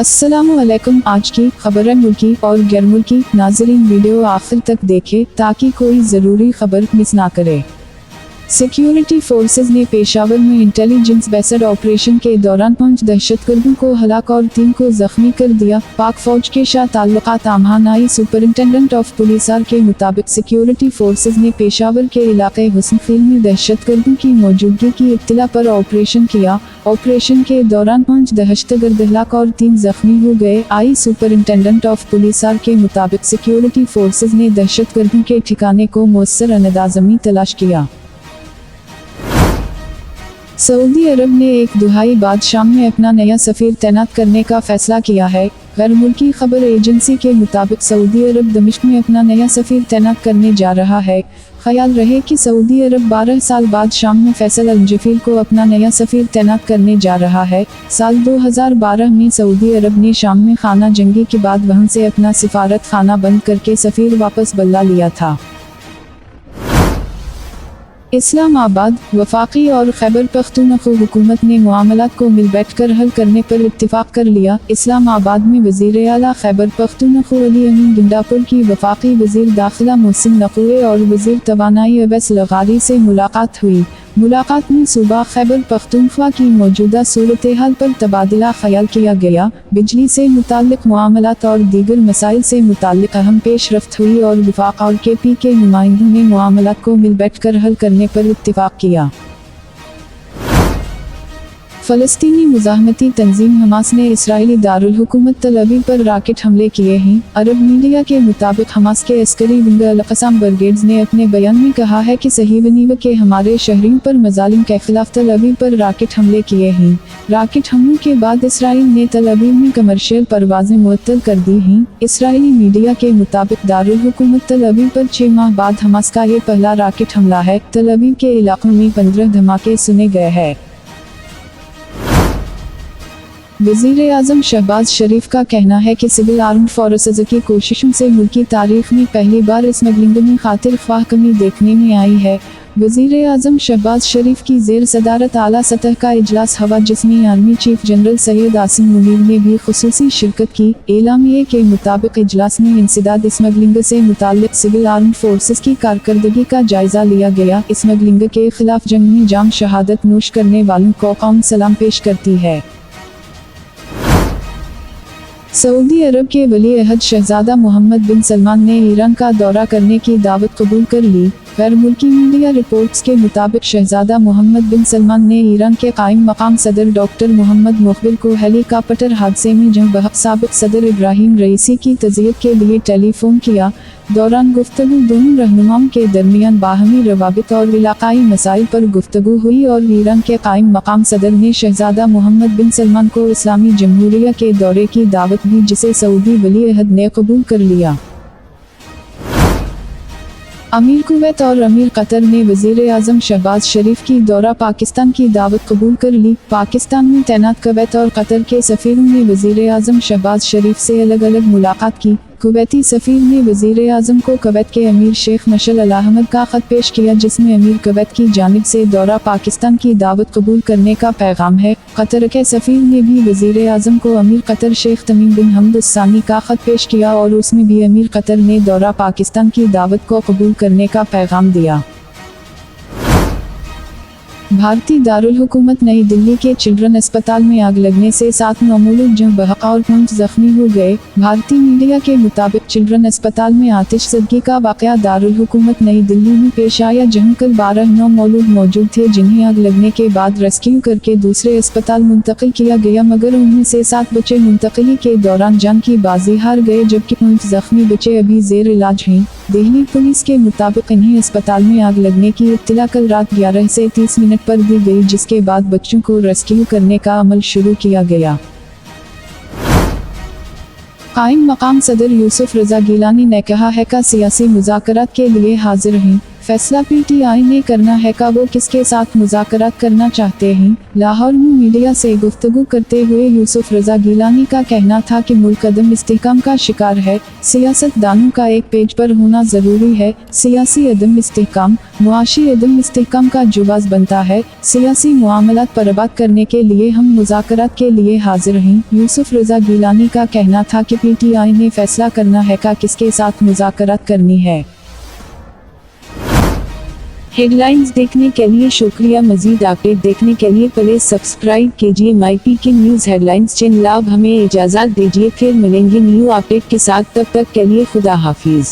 अस्सलामुअलैकुम। आज की खबर मुल्की और गैर मुल्की नाज़रीन, वीडियो आखिर तक देखें ताकि कोई ज़रूरी खबर मिस ना करे। सिक्योरिटी फोर्सेज ने पेशावर में इंटेलिजेंस बेस्ड ऑपरेशन के दौरान 5 दहशतगर्दों को हलाक और 3 को जख्मी कर दिया। पाक फौज के साथ ताल्लुकात आमहानाई सुपरिंटेंडेंट ऑफ पुलिस आर के मुताबिक सिक्योरिटी फोर्सेज ने पेशावर के इलाके हुस्नखील में दहशतगर्दों की मौजूदगी की इत्तला पर ऑपरेशन किया। ऑपरेशन के दौरान 5 दहशतगर्द हलाक और 3 जख्मी हो गए। आई सुपरिंटेंडेंट ऑफ पुलिस आर के मुताबिक सिक्योरिटी फोर्सेज ने दहशतगर्दों के ठिकाने को मौसर अंदाज़मी तलाश किया। सऊदी अरब ने एक दुहाई बाद शाम में अपना नया सफ़ीर तैनात करने का फैसला किया है। गैर मुल्की खबर एजेंसी के मुताबिक सऊदी अरब दमिश्क में अपना नया सफ़ीर तैनात करने जा रहा है। ख्याल रहे कि सऊदी अरब 12 साल बाद शाम में फैसल अल-जफीर को अपना नया सफ़ीर तैनात करने जा रहा है। साल 2012 में सऊदी अरब ने शाम में खाना जंगी के बाद वहां से अपना सिफारत खाना बंद करके सफ़ीर वापस बुला लिया था। इस्लामाबाद, वफाकी और खैबर पख्तूनख्वा हुकूमत ने मामलात को मिल बैठ कर हल करने पर इत्तिफाक कर लिया। इस्लामाबाद में वज़ीर आला खैबर पख्तूनख्वा अली अमीन गिंडापुर की वफाकी वज़ीर दाखिला मोहसिन नक़वी और वज़ीर तवानाई अवैस लगारी से मुलाकात हुई। मुलाकात में सूबा खैबर पख्तूनख्वा की मौजूदा सूरत हाल पर तबादला ख्याल किया गया। बिजली से मुताल्लिक़ मामलात और दीगर मसाइल से मुताल्लिक़ अहम पेशरफ्त हुई और वफाक और KP के नुमाइंदों ने मामलात को मिल बैठ कर हल करने पर इत्तिफाक किया। फ़लस्तीनी मुज़ाहमती तंजीम हमास ने इसराइली दारुल हुकूमत तल अवीव पर रॉकेट हमले किए हैं। अरब मीडिया के मुताबिक हमास के अस्करी विंग अल-क़स्साम ब्रिगेड्स ने अपने बयान में कहा है कि सहीवनीव के हमारे शहरियों पर मज़ालिम के खिलाफ तल अवीव पर रॉकेट हमले किए हैं। रॉकेट हमलों के बाद इसराइल ने तल अवीव में कमर्शियल परवाज़ें मुअत्तल कर दी हैं। इसराइली मीडिया के मुताबिक दारुल हुकूमत तल अवीव पर 6 माह बाद हमास का ये पहला रॉकेट हमला है। तल अवीव के इलाकों में 15 धमाके सुने गए हैं। वज़ीर आज़म शहबाज शरीफ का कहना है कि सिविल आर्म्ड फोर्सेस की कोशिशों से मुल्की तारीख में पहली बार स्मगलिंग में खातिर ख्वाह कमी देखने में आई है। वज़ीर आज़म शहबाज शरीफ की ज़ेर सदारत आला सतह का इजलास हवा जिसमें army chief general Syed Asim Munir ने भी खुसूसी शिरकत की। एलामिये के मुताबिक इजलास में इंसदाद स्मगलिंग से मुताल्लिक़ सिविल आर्म्ड फोर्सेस की कारकर्दगी का जायज़ा लिया गया। स्मगलिंग के खिलाफ जंग में जाम शहादत नोश करने वालों को कौम सलाम पेश करती है। सऊदी अरब के वली अहद शहजादा मोहम्मद बिन सलमान ने ईरान का दौरा करने की दावत कबूल कर ली। गैर मुल्की मीडिया रिपोर्ट्स के मुताबिक शहजादा मोहम्मद बिन सलमान ने ईरान के कायम मकाम सदर डॉक्टर मोहम्मद मुक़बिल को हेलीकॉप्टर हादसे में जंग बहक साबिक़ सदर इब्राहिम रईसी की तज़कियत के लिए टेलीफोन किया। दौरान गुफ्तगू दोनों रहनुमाओं के दरमियान बाहमी रवाबित और इलाकाई मसाइल पर गुफ्तगू हुई और ईरान के कायम मकाम सदर ने शहजादा मोहम्मद बिन सलमान को इस्लामी जमहूरिया के दौरे की दावत दी, जिसे सऊदी वली अहद ने कबूल कर लिया। अमीर कुवैत और अमीर कतर ने वज़ीर आज़म शहबाज शरीफ की दौरा पाकिस्तान की दावत कबूल कर ली। पाकिस्तान में तैनात कुवैत और कतर के सफ़ीरों ने वज़ीर आज़म शहबाज शरीफ से अलग अलग मुलाकात की। कुवैती सफ़ीर ने वज़ीर आज़म को कुवैत के अमीर शेख मशल अल अहमद का ख़त पेश किया, जिसमें अमीर कुवैत की जानिब से दौरा पाकिस्तान की दावत कबूल करने का पैगाम है। कतर के सफ़ीर ने भी वज़ीर आज़म को अमीर कतर शेख तमीम बिन हमद अस-सानी का ख़त पेश किया और उसमें भी अमीर कतर ने दौरा पाकिस्तान की दावत को कबूल करने का पैगाम दिया। भारतीय दारुल हुकूमत नई दिल्ली के चिल्ड्रन अस्पताल में आग लगने से 7 नौमौलूद जंग बहक और 5 जख्मी हो गए। भारतीय मीडिया के मुताबिक चिल्ड्रन अस्पताल में आतिशज़दगी का वाक़या दारुल हुकूमत नई दिल्ली में पेश आया, जहां कल 12 नौमौलूद मौजूद थे, जिन्हें आग लगने के बाद रेस्क्यू करके दूसरे अस्पताल मुंतकिल किया गया, मगर उनमें से 7 बच्चे मुंतकिली के दौरान जान की बाजी हार गए, जबकि 5 जख्मी बच्चे अभी ज़ेर इलाज हैं। दिल्ली पुलिस के मुताबिक इन्हें अस्पताल में आग लगने की इत्तला कल रात 11 से 30 मिनट पर दी गई, जिसके बाद बच्चों को रेस्क्यू करने का अमल शुरू किया गया। कायम मकाम सदर यूसुफ रज़ा गिलानी ने कहा है कि सियासी मुज़ाकरात के लिए हाजिर हैं। फैसला पीटीआई ने करना है का वो किसके साथ मुज़ाकरात करना चाहते हैं। लाहौर में मीडिया से गुफ्तगू करते हुए यूसुफ रज़ा गिलानी का कहना था कि मुल्क अदम इस्तेहकाम का शिकार है, सियासतदानों का एक पेज पर होना ज़रूरी है। सियासी अदम इस्तेहकाम मुआशी अदम इस्तेहकाम का जुबाज बनता है। सियासी मामलात पर बात करने के लिए हम मुज़ाकरात के लिए हाजिर हैं। यूसुफ रज़ा गिलानी का कहना था कि पीटीआई ने फैसला करना है का किसके साथ मुज़ाकरात करनी है। हेडलाइंस देखने के लिए शुक्रिया। मजीद अपडेट देखने के लिए प्लीज सब्सक्राइब कीजिए MyPK न्यूज़ हेडलाइंस चैनल। अब हमें इजाज़त दीजिए, फिर मिलेंगे न्यू अपडेट के साथ। तब तक के लिए खुदा हाफिज।